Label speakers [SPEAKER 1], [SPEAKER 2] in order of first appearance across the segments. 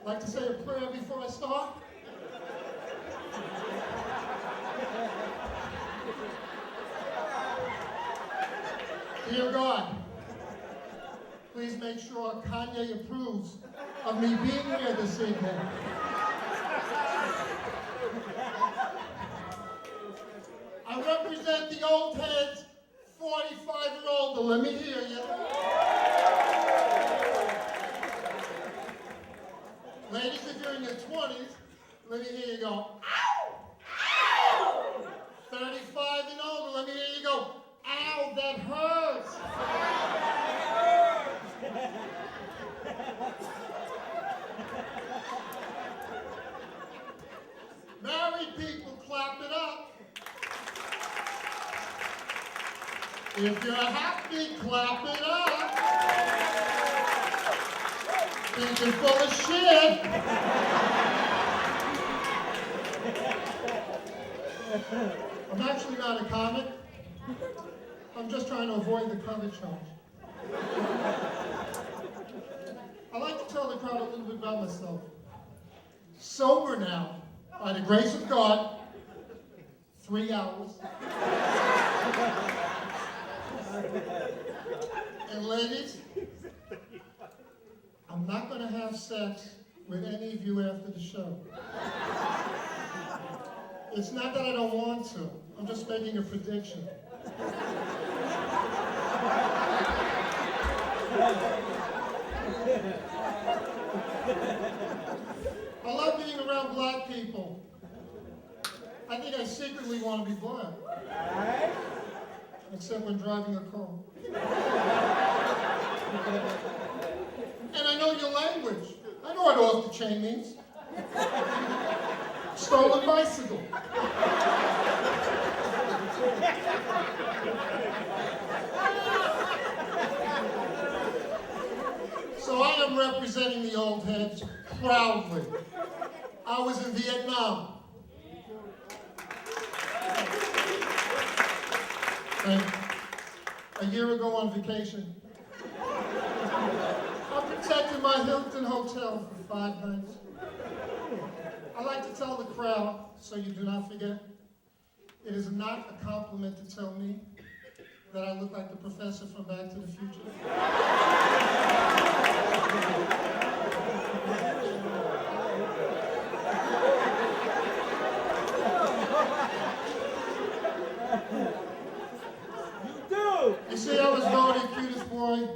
[SPEAKER 1] Like to say a prayer before I start? Dear God, please make sure Kanye approves of me being here this evening. I represent the old heads, 45 and older. Let me hear you. Ladies, if you're in your 20s, let me hear you go, ow! Ow! 35 and older, let me hear you go, ow, that hurts! Married people, clap it up. If you're happy, clap it up. Think you're full of shit. I'm actually not a comic. I'm just trying to avoid the cover charge. I like to tell the crowd a little bit about myself. Sober now, by the grace of God, 3 hours. And ladies, I'm not going to have sex with any of you after the show. It's not that I don't want to. I'm just making a prediction. I love being around black people. I think I secretly want to be black. Except when driving a car. And I know your language. I know what off the chain means. Stolen bicycle. So I am representing the old heads proudly. I was in Vietnam. And a year ago on vacation, I protected my Hilton hotel for 5 nights. I like to tell the crowd, so you do not forget, it is not a compliment to tell me that I look like the professor from Back to the Future. You see, I was voted cutest boy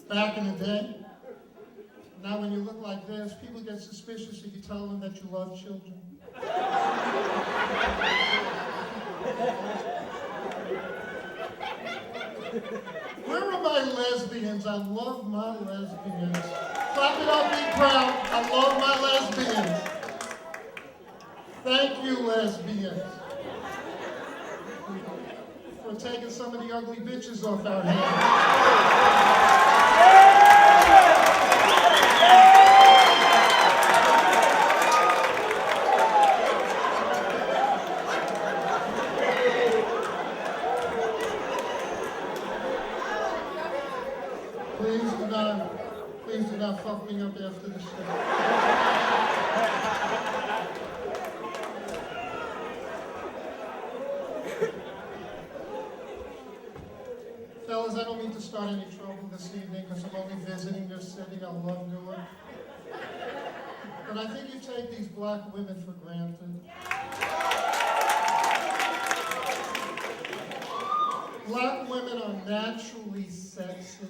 [SPEAKER 1] back in the day. Now when you look like this, people get suspicious if you tell them that you love children. Where are my lesbians? I love my lesbians. Clap it up, be proud. I love my lesbians. Thank you, lesbians, for taking some of the ugly bitches off our hands. Please do not fuck me up after the show. Fellas, I don't mean to start any trouble this evening because I'm only visiting your city. I love Newark. But I think you take these black women for granted. Black women are naturally sexy.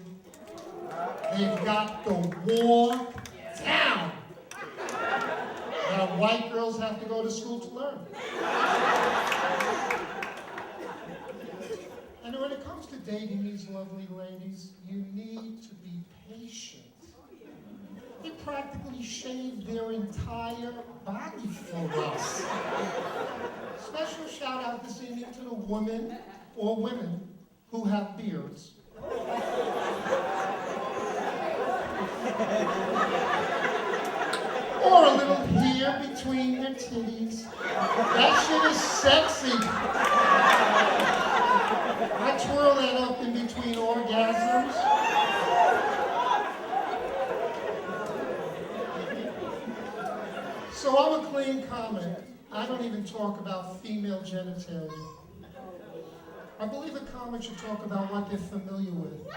[SPEAKER 1] They've got the war down. Now, white girls have to go to school to learn. And when it comes to dating these lovely ladies, you need to be patient. They practically shave their entire body for us. Special shout out this evening to the women or women who have beards. Or a little hair between their titties. That shit is sexy. I twirl that up in between orgasms. So I'm a clean comic. I don't even talk about female genitalia. I believe a comic should talk about what they're familiar with.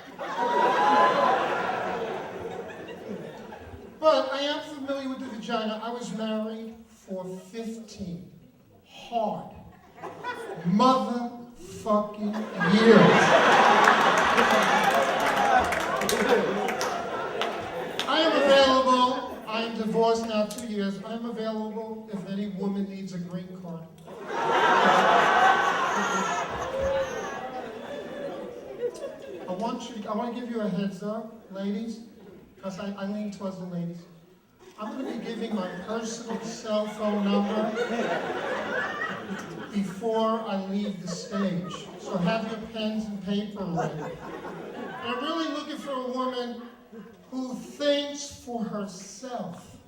[SPEAKER 1] But I am familiar with the vagina. I was married for 15 hard motherfucking years. I am available. I am divorced now 2 years. I am available if any woman needs a green card. I want to give you a heads up, ladies, because I lean towards the ladies. I'm going to be giving my personal cell phone number before I leave the stage. So have your pens and paper ready. And I'm really looking for a woman who thinks for herself,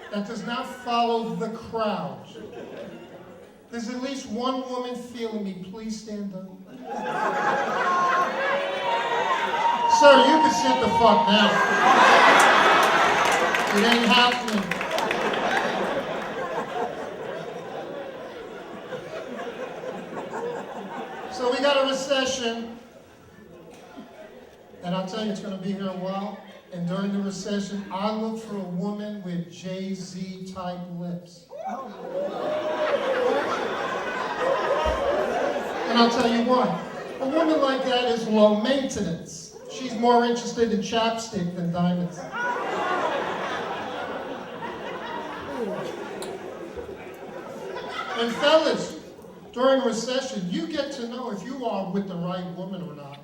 [SPEAKER 1] that does not follow the crowd. There's at least one woman feeling me. Please stand up. Sir, you can sit the fuck down. It ain't happening. So we got a recession, and I'll tell you it's going to be here a while. And during the recession, I look for a woman with Jay-Z type lips. And I'll tell you what, a woman like that is low maintenance. She's more interested in chapstick than diamonds. And fellas, during a recession, you get to know if you are with the right woman or not.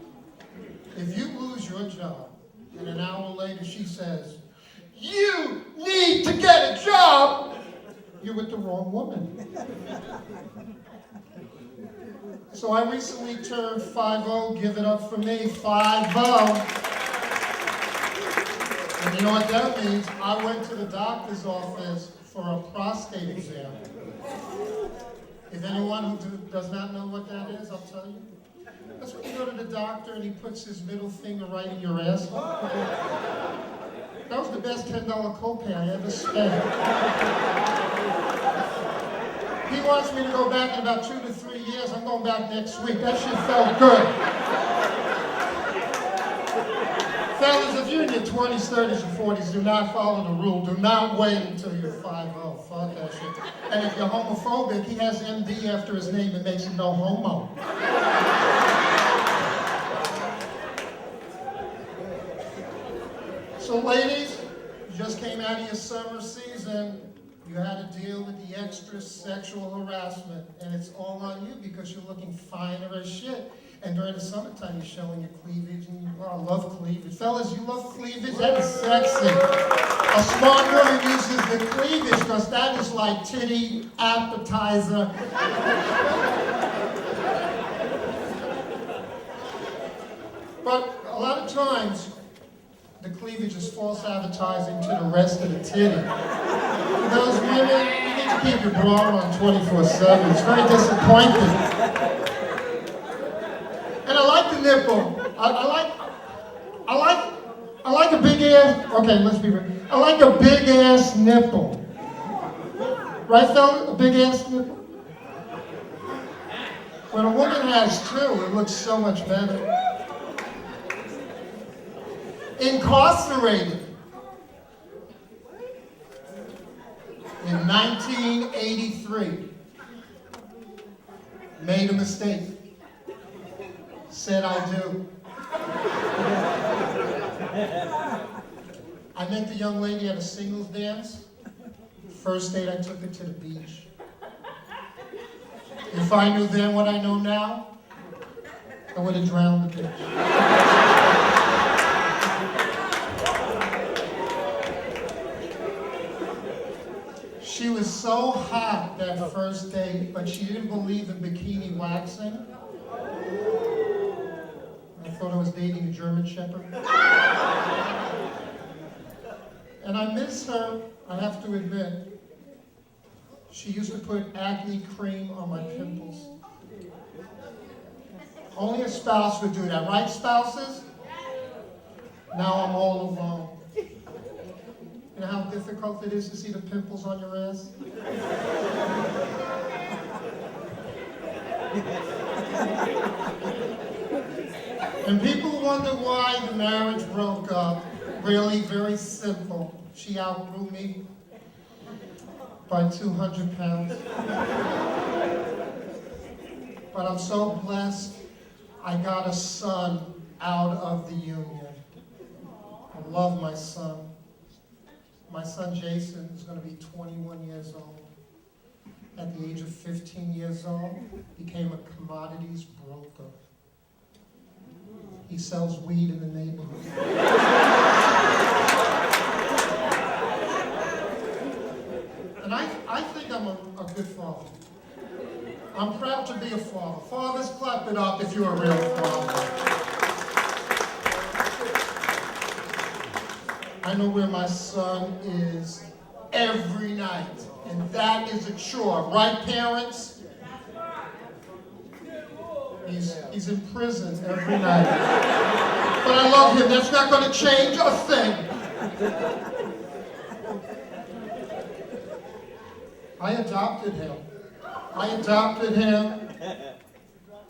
[SPEAKER 1] If you lose your job, and an hour later she says, "You need to get a job," you're with the wrong woman. So I recently turned 50, give it up for me, 50. And you know what that means? I went to the doctor's office for a prostate exam. If anyone who does not know what that is, I'll tell you. That's when you go to the doctor and he puts his middle finger right in your asshole. That was the best $10 copay I ever spent. He wants me to go back in about 2 to 3 years. I'm going back next week. That shit felt good. Fellas, if you're in your 20s, 30s, and 40s, do not follow the rule. Do not wait until you're 50. Fuck that shit. And if you're homophobic, he has MD after his name. It makes him no homo. So ladies, you just came out of your summer season. You had to deal with the extra sexual harassment, and it's all on you because you're looking finer as shit. And during the summertime, you're showing your cleavage, and I love cleavage. Fellas, you love cleavage? That is sexy. A smart woman uses the cleavage because that is like titty appetizer. But a lot of times, the cleavage is false advertising to the rest of the titty. For those women, you need to keep your bra on 24/7. It's very disappointing. And I like the nipple. I like a big ass. Okay, let's be real. I like a big ass nipple. Right, fella? A big ass nipple. When a woman has two, it looks so much better. Incarcerated in 1983, made a mistake, said I do. I met the young lady at a singles dance. First date, I took her to the beach. If I knew then what I know now, I would have drowned the bitch. She was so hot that first date, but she didn't believe in bikini waxing. I thought I was dating a German Shepherd. And I miss her, I have to admit. She used to put acne cream on my pimples. Only a spouse would do that, right, spouses? Now I'm all alone. You know how difficult it is to see the pimples on your ass? And people wonder why the marriage broke up. Really, very simple. She outgrew me by 200 pounds. But I'm so blessed I got a son out of the union. I love my son. My son Jason is going to be 21 years old. At the age of 15 years old, became a commodities broker. He sells weed in the neighborhood. And I think I'm a good father. I'm proud to be a father. Fathers, clap it up if you're a real father. I know where my son is every night, and that is a chore. Right, parents? He's in prison every night. But I love him. That's not going to change a thing. I adopted him.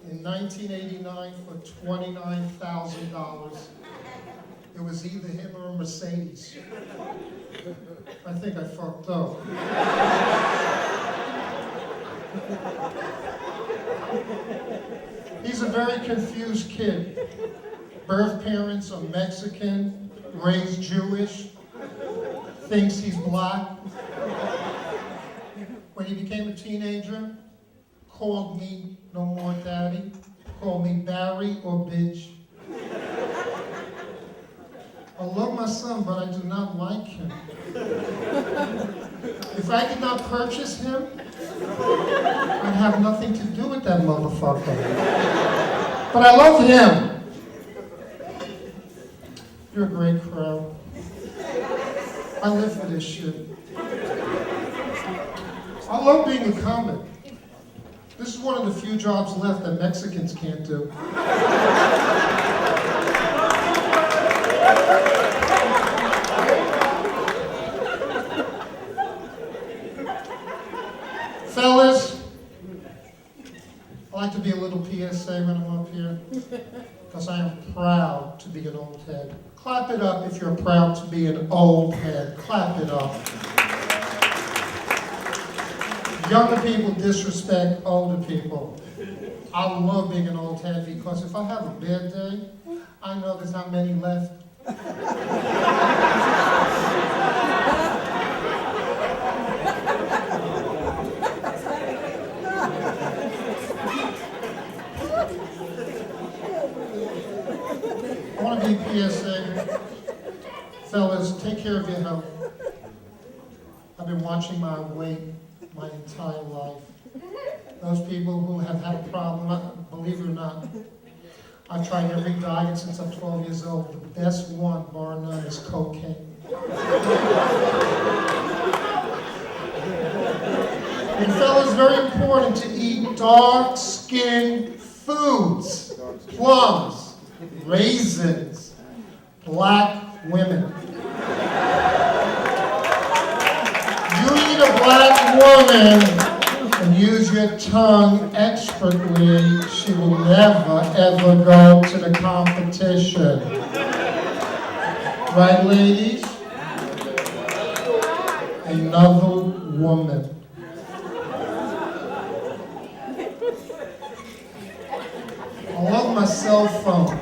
[SPEAKER 1] In 1989 for $29,000. It was either him or a Mercedes. I think I fucked up. He's a very confused kid. Birth parents are Mexican, raised Jewish, thinks he's black. When he became a teenager, called me no more daddy, called me Barry or bitch. I love my son, but I do not like him. If I did not purchase him, I'd have nothing to do with that motherfucker. But I love him. You're a great crowd. I live for this shit. I love being a comic. This is one of the few jobs left that Mexicans can't do. Fellas, I like to be a little PSA when I'm up here, because I am proud to be an old head. Clap it up if you're proud to be an old head. Clap it up. Younger people disrespect older people. I love being an old head because if I have a bad day, I know there's not many left. I want to be PSA. Fellas, take care of your health. I've been watching my weight my entire life. Those people who have had a problem, believe it or not, I've tried every diet since I'm 12 years old. The best one, bar none, is cocaine. And fellas, very important to eat dark-skinned foods, plums, raisins, black women. You eat a black woman and use your tongue expertly, she will never, ever go to the competition. Right, ladies? Another woman. I love my cell phone.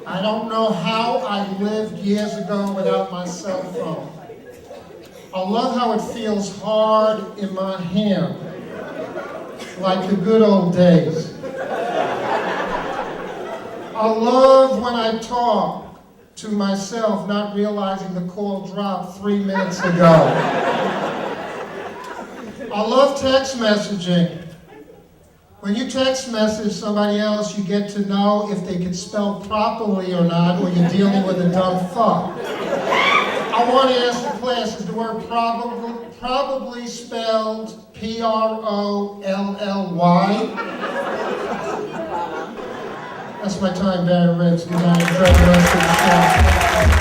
[SPEAKER 1] I don't know how I lived years ago without my cell phone. I love how it feels hard in my hand, like the good old days. I love when I talk to myself, not realizing the call dropped 3 minutes ago. I love text messaging. When you text message somebody else, you get to know if they can spell properly or not, or you're dealing with a dumb fuck. I want to ask the class, is the word probably spelled P-R-O-L-L-Y? That's my time, Barry Ribs. Good night. Enjoy the rest of the show.